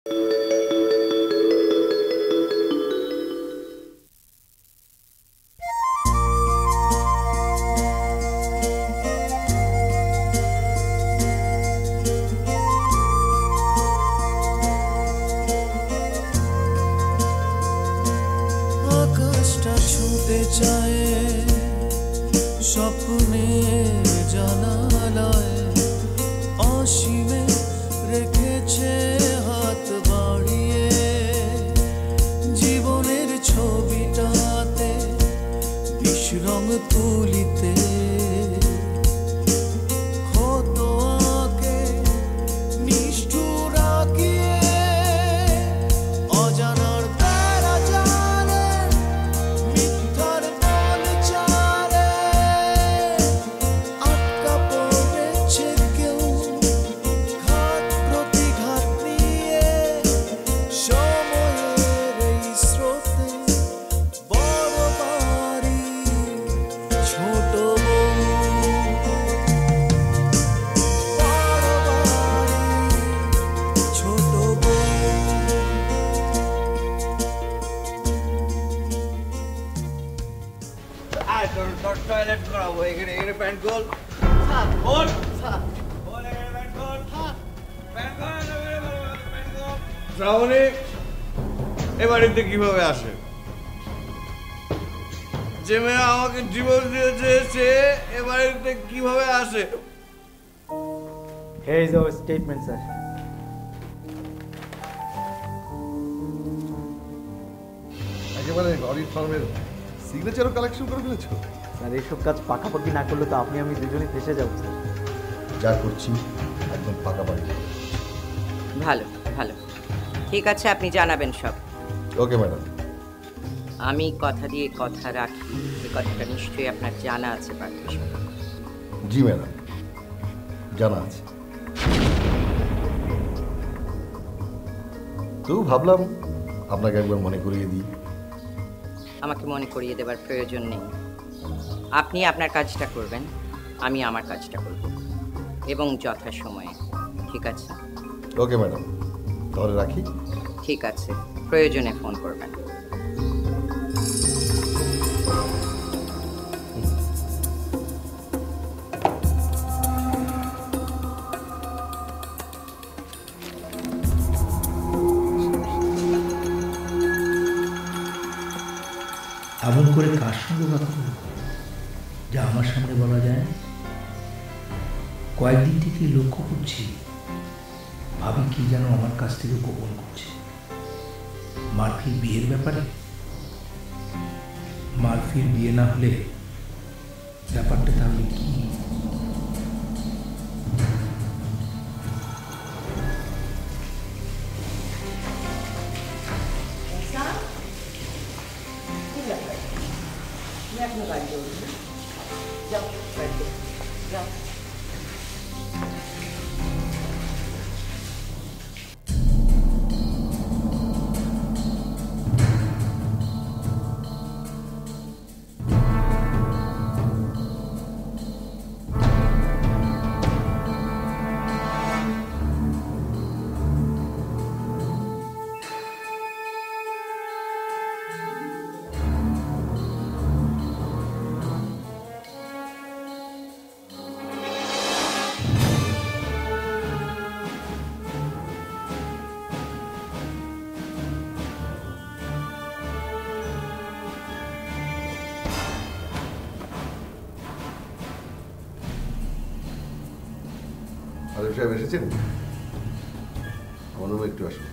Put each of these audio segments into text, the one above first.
আকাশটা ছুটে যায় স্বপ্নের জানালায়, অসীমে রেখেছে হাত বাড়িয়ে, জীবনের ছবিটাতে বিশ্রম তুলিতে ক্ষত আঁকে নিষ্ঠুর আঁকিয়ে, অজানার বেড়া জালে মিথ্যার বল চালে, আটকা পড়েছে কেউ ঘাত প্রতিঘাত নিয়ে, সময়ের এই স্রোতে বড় বাড়ি ছোট বউ, বড় বাড়ি ছোট বউ। টয়লেট করাবো এখানে এখানে প্যান্ট গোল গোল গোল এখানে প্যান্ট গোল প্যান্ট গোল শ্রাবণী এ বাড়িতে কিভাবে আসে? যে মেয়ে আমাকে জীবন দিয়েছে সে এ বাড়িতে কিভাবে আসে? Here is our statement, sir. একেবারে অডিট ফার্মের সিগনেচারও কালেকশন করে ফেলেছো? স্যার এইসব কাজ পাকাপাকি না করলে তো আপনি আমি দুজনেই ফেসে যাবো স্যার। যা করছি একদম পাকাপাকি। ভালো ভালো, ঠিক আছে, আপনি জানাবেন সব। Okay madam. আমি কথা দিয়ে কথা রাখি, এই কথাটা নিশ্চয়ই আপনার জানা আছে পার্থ সাহেব। জি ম্যাডাম, জানা আছে। তো ভাবলাম আপনাকে একবার মনে করিয়ে দিই। আমাকে মনে করিয়ে দেবার প্রয়োজন নেই। আপনি আপনার কাজটা করবেন, আমি আমার কাজটা করব, এবং যথাসময়ে। ঠিক আছে? ওকে ম্যাডাম, তাহলে রাখি। ঠিক আছে, প্রয়োজনে ফোন করবেন। এমন করে কার সঙ্গে কথা বলব যা আমার সামনে বলা যায়? কয়েকদিন থেকে লক্ষ্য করছি ভাবি কি যেন আমার কাছ থেকে গোপন করছে। মারফির বিয়ের ব্যাপারে। মারফির বিয়ে না হলে ব্যাপারটা তাহলে কি? আলিম সাহেব এসেছেন? আমার রুমে একটু আসুন।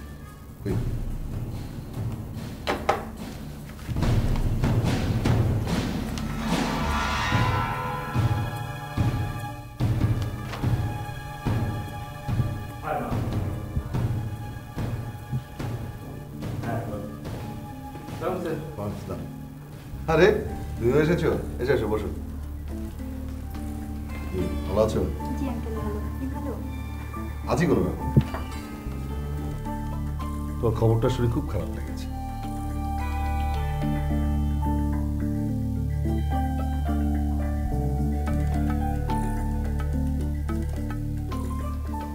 আরে তুমি এসেছো? এসে এসো, বসো। ভালো আছো? আছি কোনো রকম। তোর খবরটা শুনে খুব খারাপ লেগেছে।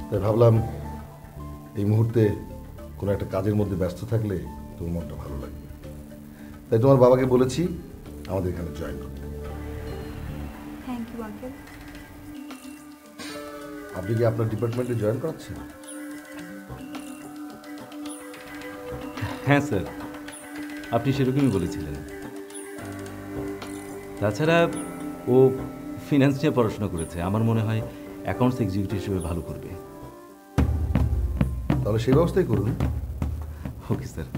তাই ভাবলাম এই মুহূর্তে কোনো একটা কাজের মধ্যে ব্যস্ত থাকলে তোমার মনটা ভালো লাগবে। তাই তোমার বাবাকে বলেছি আমাদের এখানে জয়েন করতে। Thank you uncle. আপনি কি আপনার ডিপার্টমেন্টে জয়েন করাচ্ছেন? হ্যাঁ স্যার, আপনি সেরকমই বলেছিলেন। তাছাড়া ও ফিনান্স নিয়ে পড়াশোনা করেছে, আমার মনে হয় অ্যাকাউন্টস এক্সিকিউটিভ হিসেবে ভালো করবে। তাহলে সেই ব্যবস্থাই করুন। Okay sir.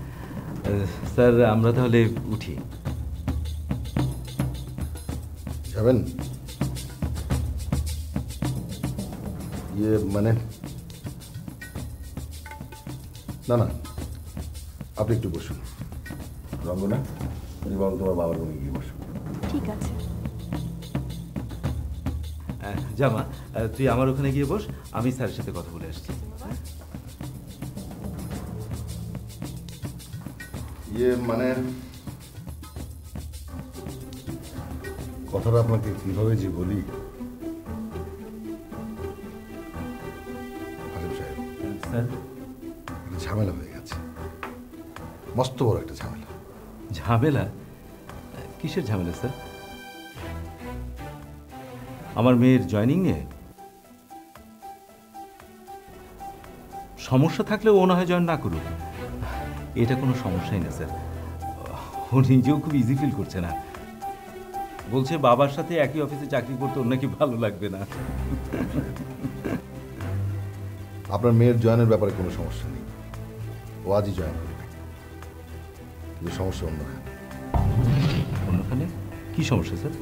স্যার আমরা তাহলে উঠি। যাবেন? মানে না না, আপনি একটু বসুন। রঙ্গনা, তুমি বরং তোমার বাবার রুমে গিয়ে বসুন। ঠিক আছে। জামা, তুই আমার ওখানে গিয়ে বস, আমি স্যারের সাথে কথা বলে আসছি। মানে কথাটা আপনাকে কিভাবে যে বলি। আসিফ সাহেব, স্যার, একটা ঝামেলা হয়ে গেছে, মস্ত বড় একটা ঝামেলা। ঝামেলা? কিসের ঝামেলা স্যার? আমার মেয়ের জয়েনিং নিয়ে? সমস্যা থাকলে ও না হয় জয়েন না করুক, এটা কোনো সমস্যাই না স্যার। ও নিজেও খুব ইজি ফিল করছে না, বলছে বাবার সাথে একই অফিসে চাকরি করতে ওর নাকি ভালো লাগবে না। আপনার মেয়ের জয়েনের ব্যাপারে কোনো সমস্যা নেই, ও আজই জয়েন করবে। কিন্তু সমস্যা অন্যখানে। অন্যখানে? কি সমস্যা স্যার?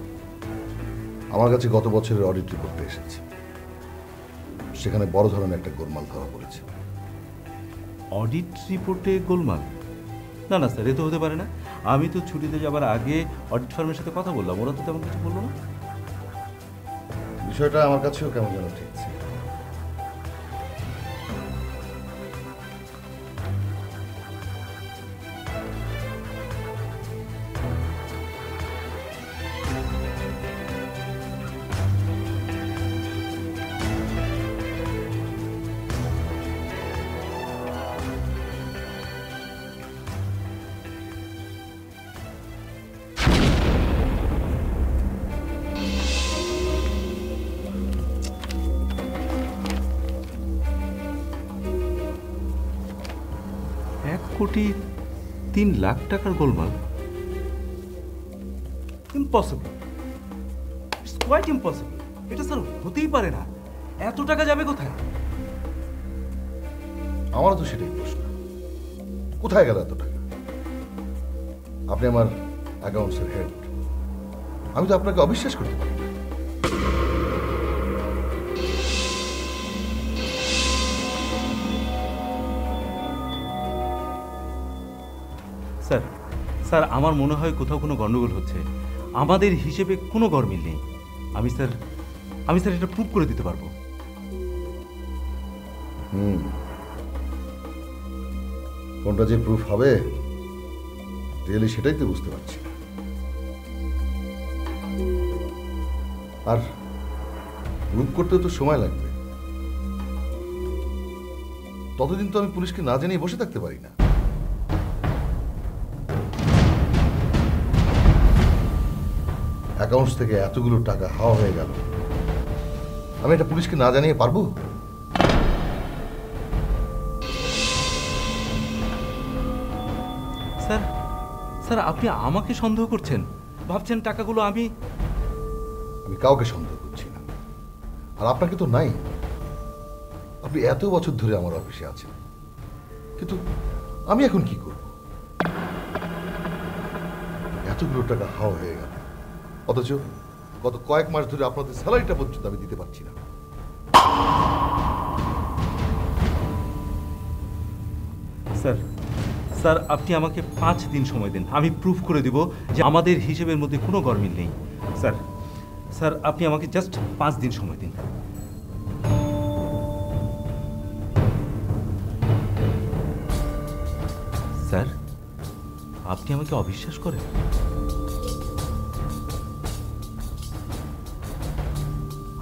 আমার কাছে গত বছরের অডিট রিপোর্টটা এসেছে, সেখানে বড় ধরনের একটা গোলমাল ধরা পড়েছে। অডিট রিপোর্টে গোলমাল? না না স্যার, এ তো হতে পারে না। আমি তো ছুটিতে যাবার আগে অডিট ফার্মের সাথে কথা বললাম, ওরা তো তেমন কিছু বললো না। বিষয়টা আমার কাছেও কেমন যেন ঠিকছে। $1,03,00,000 গোলমাল? Impossible, it's quite impossible. এটা স্যার হতেই পারে না, এত টাকা যাবে কোথায়? আমারও তো সেটাই প্রশ্ন, কোথায় গেল এত টাকা? আপনি আমার অ্যাকাউন্টসের হেড, আমি তো আপনাকে অবিশ্বাস করতে পারি না। স্যার, স্যার আমার মনে হয় কোথাও কোনো গন্ডগোল হচ্ছে, আমাদের হিসেবে কোনো গরমিল নেই। আমি স্যার এটা প্রুভ করে দিতে পারবো। কোনটা যে প্রুফ হবে রিয়েলি সেটাই তো বুঝতে পারছি না। আর প্রুভ করতে তো সময় লাগবে, ততদিন তো আমি পুলিশকে না জানিয়ে বসে থাকতে পারি না। অ্যাকাউন্টস থেকে এতগুলো টাকা হাওয়া হয়ে গেল, আমি এটা পুলিশকে না জানিয়ে পারবো? স্যার, স্যার আপনি আমাকে সন্দেহ করছেন, ভাবছেন টাকাগুলো আমি কাউকে সন্দেহ করছি না, আর আপনাকে তো নাই। আপনি এত বছর ধরে আমার অফিসে আছেন, কিন্তু আমি এখন কি করব? এতগুলো টাকা হাওয়া হয়ে গেল, অথচ গত কয়েক মাস ধরে আপনাদের স্যালারিটা পর্যন্ত আমি দিতে পারছি না। স্যার, স্যার আপনি আমাকে 5 দিন সময় দিন, আমি প্রুফ করে দিব যে আমাদের হিসেবের মধ্যে কোনো গরমিল নেই। স্যার, স্যার আপনি আমাকে জাস্ট 5 দিন সময় দিন। স্যার, আপনি আমাকে অবিশ্বাস করেন?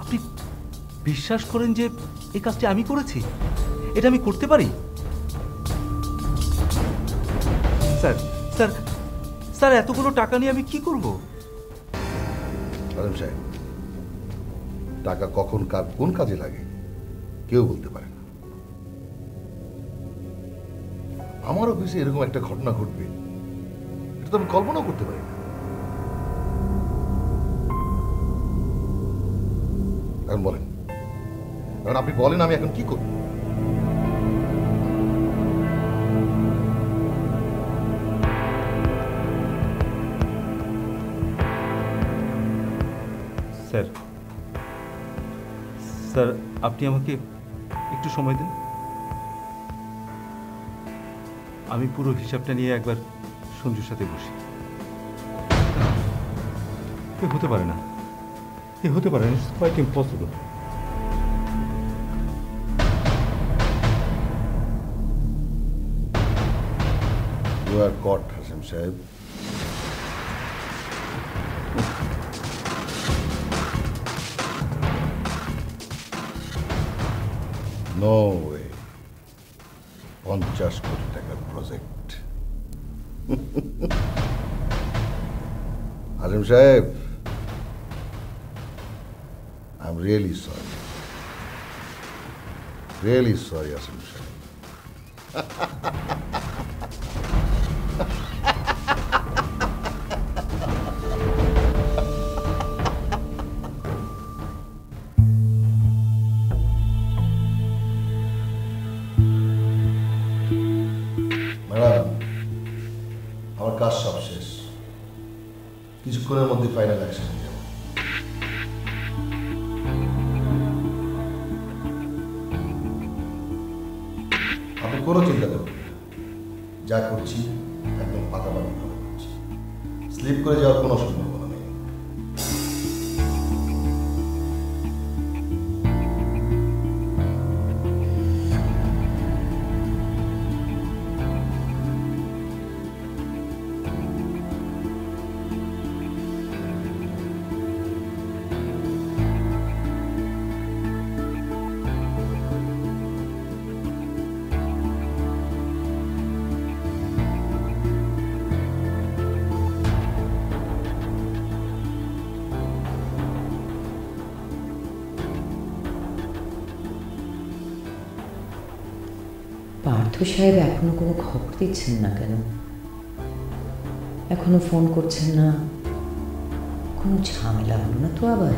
আপনি বিশ্বাস করেন যে এই কাজটি আমি করেছি? এটা আমি করতে পারি? স্যার স্যার স্যার এতগুলো টাকা নিয়ে আমি কি করব? আজম সাহেব, টাকা কখন কার কোন কাজে লাগে কেউ বলতে পারে না। আমার অফিসে এরকম একটা ঘটনা ঘটবে এটা তো আমি কল্পনাও করতে পারি না। এখন বলেন, এখন আপনি বলেন আমি এখন কি করব? স্যার স্যার আপনি আমাকে একটু সময় দিন, আমি পুরো হিসাবটা নিয়ে একবার সঞ্জুর সাথে বসি। এ হতে পারে না, এ হতে পারে না, it's quite impossible. You are caught, Hasim সাহেব। No way. 50 কোটি টাকার প্রজেক্ট। হাসিম সাহেব, I am really sorry, really sorry Hasim সাহেব। ম্যাডাম, আমার কাজ সব শেষ, কিছুক্ষণের মধ্যে ফাইনাল অ্যাকশন নিয়ে যাব। আপনি কোনো চিন্তা করবেন না, যা করছি একদম পাকাপাকি ভাবে করছি, স্লিপ করে যাওয়ার কোনো সম্ভাবনা নেই। পার্থ সাহেব এখনো কোনো খবর দিচ্ছেন না কেন? এখনো ফোন করছেন না? কোনো ঝামেলা হলো না তো আবার?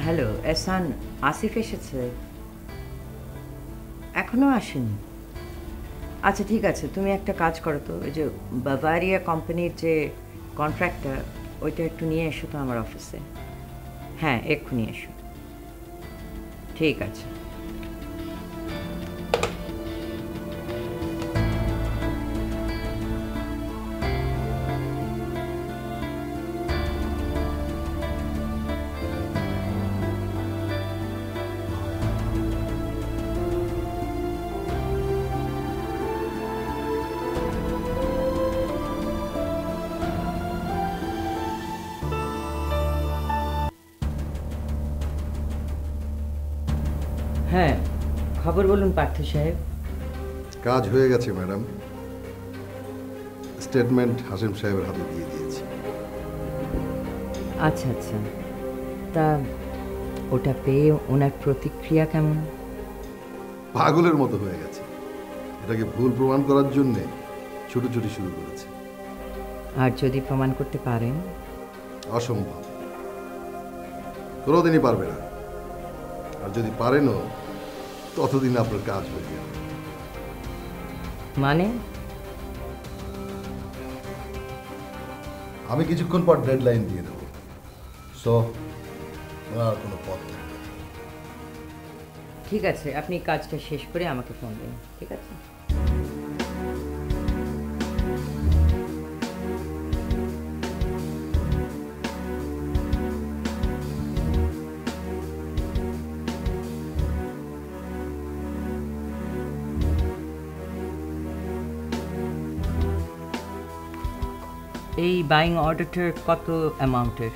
হ্যালো এহসান, আসিফ এসেছে? এখনো আসেনি? আচ্ছা ঠিক আছে, তুমি একটা কাজ করো তো, ওই যে বাভারিয়া কোম্পানির যে কন্ট্রাক্টটা ওইটা একটু নিয়ে এসো তো আমার অফিসে। হ্যাঁ, এক্ষুনি এসো। ঠিক আছে। হ্যাঁ, খবর বলুন পার্থ সাহেব। কাজ হয়ে গেছে ম্যাডাম, স্টেটমেন্ট হাসিম সাহেবের হাতে দিয়ে দিয়েছি। আচ্ছা আচ্ছা, তা ওটা পেয়ে ওনার প্রতিক্রিয়া কেমন? পাগলের মতো হয়ে গেছে, এটাকে ভুল প্রমাণ করার জন্যে ছুটোছুটি শুরু করেছে। আর যদি প্রমাণ করতে পারেন? অসম্ভব, কোনোদিনই পারবে না। আর যদি পারেনও, ততদিন আপনার কাজ হয়ে যাবে। মানে? আমি কিছুক্ষণ পর ডেডলাইন দিয়ে দেবো, সো আর কোনো পথ থাকবে না। ঠিক আছে, আপনি কাজটা শেষ করে আমাকে ফোন দিন, ঠিক আছে? এই বাইং অর্ডারটার কত অ্যামাউন্টের?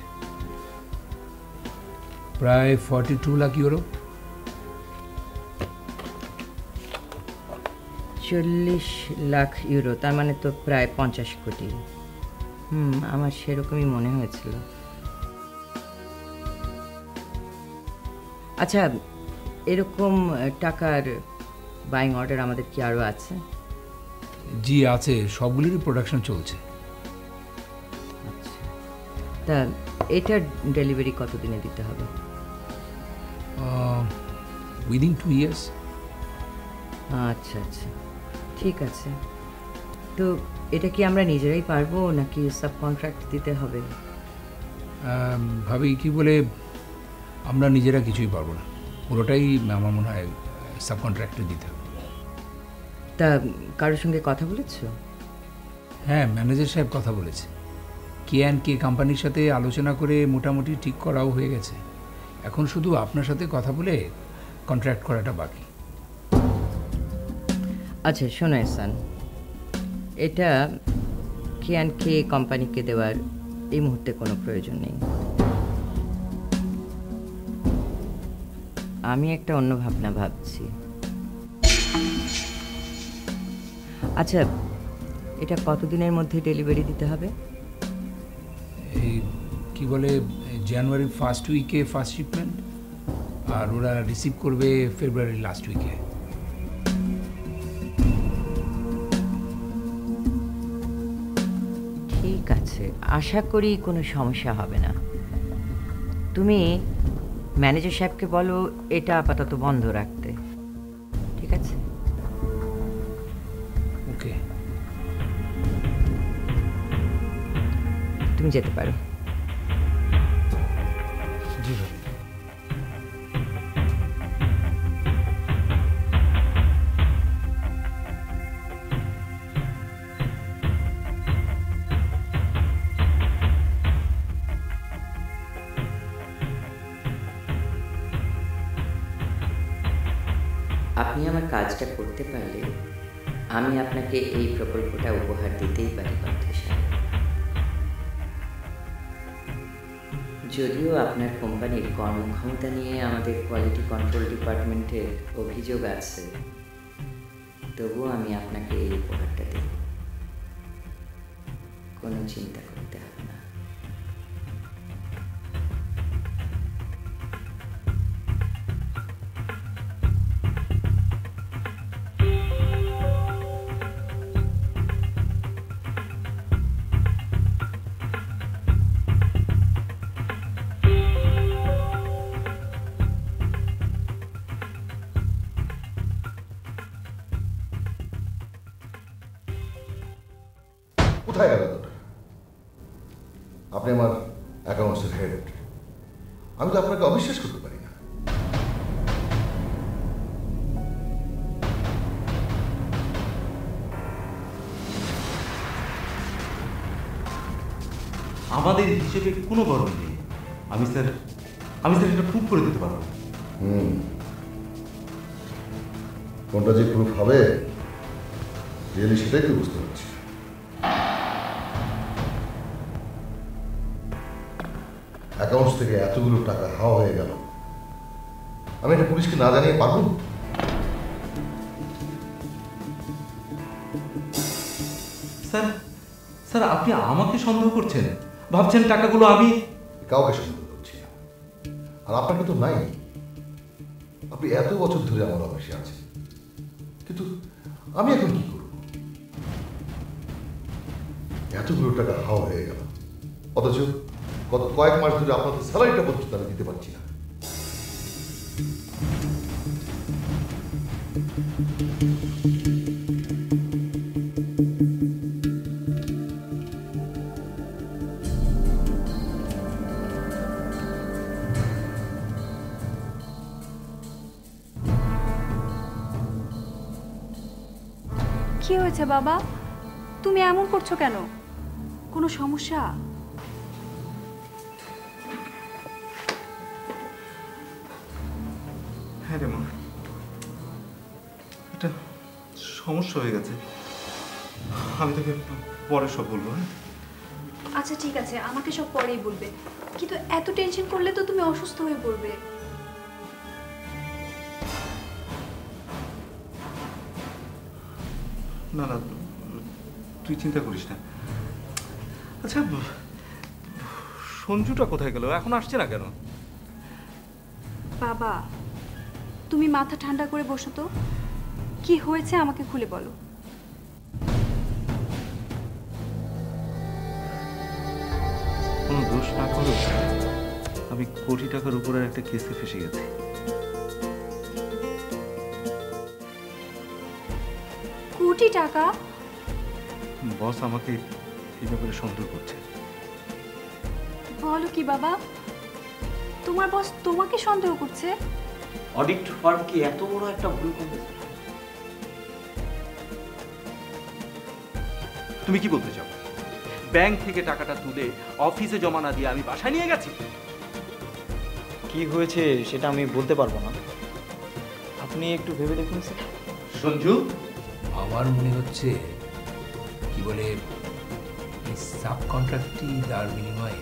প্রায় 42 লাখ ইউরো। 40 লাখ ইউরো, তার মানে তো প্রায় 50 কোটি। আমার সেরকমই মনে হয়েছিল। আচ্ছা, এরকম টাকার বাইং অর্ডার আমাদের কি আরও আছে? জি আছে, সবগুলিরই প্রোডাকশন চলছে। আচ্ছা, তা এটার ডেলিভারি কতদিনে দিতে হবে? Within 2 years. আচ্ছা আচ্ছা, ঠিক আছে। তো এটা কি আমরা নিজেরাই পারবো নাকি সাব কন্ট্রাক্ট দিতে হবে? ভাবি কি বলে, আমরা নিজেরা কিছুই পারবো না, পুরোটাই আমার মনে হয় সাব কন্ট্রাক্টে দিতে হবে। তা কারোর সঙ্গে কথা বলেছো? হ্যাঁ, ম্যানেজার সাহেব কথা বলেছে। কে কোম্পানির সাথে আলোচনা করে মোটামুটি ঠিক করাও হয়ে গেছে। এখন শুধু আপনার সাথে কথা বলে কন্ট্রাক্ট করাটা বাকি। আচ্ছা শোনো এহসান, এটা কে কোম্পানিকে দেওয়ার এই মুহূর্তে কোনো প্রয়োজন নেই। আমি একটা অন্য ভাবনা ভাবছি। আচ্ছা, এটা কতদিনের মধ্যে ডেলিভারি দিতে হবে? এই কি বলে, জানুয়ারি ফার্স্ট উইকে ফার্স্ট শিপমেন্ট, আর ওরা রিসিভ করবে ফেব্রুয়ারি লাস্ট উইকে। ঠিক আছে, আশা করি কোনো সমস্যা হবে না। তুমি ম্যানেজার সাহেবকে বলো এটা আপাতত বন্ধ রাখতে, ঠিক আছে? ওকে, তুমি যেতে পারো। জি ভাই। আপনি আমার কাজটা করতে পারলে আমি আপনাকে এই প্রকল্পটা উপহার দিতেই পারি পার্থ সাহেব। যদিও আপনার কোম্পানির কর্মক্ষমতা নিয়ে আমাদের কোয়ালিটি কন্ট্রোল ডিপার্টমেন্টের অভিযোগ আছে, তবুও আমি আপনাকে এই উপহারটা দেব। কোনো চিন্তা করতে হবে না। কোথায় গেল তোটা? আপনি আমার অ্যাকাউন্টসের হেড, আমি তো আপনাকে অবিশ্বাস করতে পারি না। আমাদের হিসেবে কোনো গরম নেই। আমি স্যার এটা প্রুভ করে দিতে পারবো। কোনটা যে প্রুফ হবে রিয়েলি সেটাই তো বুঝতে পারছি। অ্যাকাউন্টস থেকে এতগুলো টাকা হাওয়া হয়ে গেল, আমি এটা পুলিশকে না জানিয়ে পারবো? স্যার আপনি আমাকে সন্দেহ করছেন, ভাবছেন টাকাগুলো আমি? কাউকে সন্দেহ করছি না, আর আপনাকে তো নাই। আপনি এত বছর ধরে আমার অফিসে আছেন, কিন্তু আমি এখন কি করব? এতগুলো টাকা হাওয়া হয়ে গেল, অথচ গত কয়েক মাস ধরে আপনাদের স্যালারিটা পর্যন্ত আমি দিতে পারছি না। কি হয়েছে বাবা? তুমি এমন করছো কেন? কোনো সমস্যা? হ্যাঁ রে মা, এটা সমস্যা হয়ে গেছে। আমি তোকে পরে সব বলবো। হ্যাঁ, আচ্ছা ঠিক আছে, আমাকে সব পরেই বলবে, কিন্তু এত টেনশন করলে তো তুমি অসুস্থ হয়ে পড়বে। না না, তুই চিন্তা করিস না। আচ্ছা, সঞ্জুটা কোথায় গেল? এখন আসছে না কেন? বাবা, তুমি মাথা ঠান্ডা করে বসো তো, কি হয়েছে আমাকে খুলে বলো। কোনো দোষ না করো, আমি কোটি টাকার উপরের একটা কেসে ফেসে গেছি। কোটি টাকা? বস আমাকে এই ব্যাপারে সন্দেহ করছে। বলো কি বাবা, তোমার বস তোমাকে সন্দেহ করছে? অডিট ফার্ম কি এত বড় একটা ভুল করেছে? তুমি কি বলতে চাও? ব্যাংক থেকে টাকাটা তুলে অফিসে জমা না দিয়ে আমি বাসায় নিয়ে গেছি? কি হয়েছে সেটা আমি বলতে পারবো না, আপনি একটু ভেবে দেখুন স্যার। সঞ্জু, আমার মনে হচ্ছে কি বলে এই সাব কন্ট্রাক্টটি দেওয়ার বিনিময়ে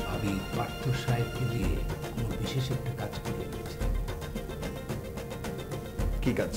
ভাবি পার্থ সাহেবকে দিয়ে কোনো বিশেষ একটা কাজ করে দিয়েছে। কি কাজ?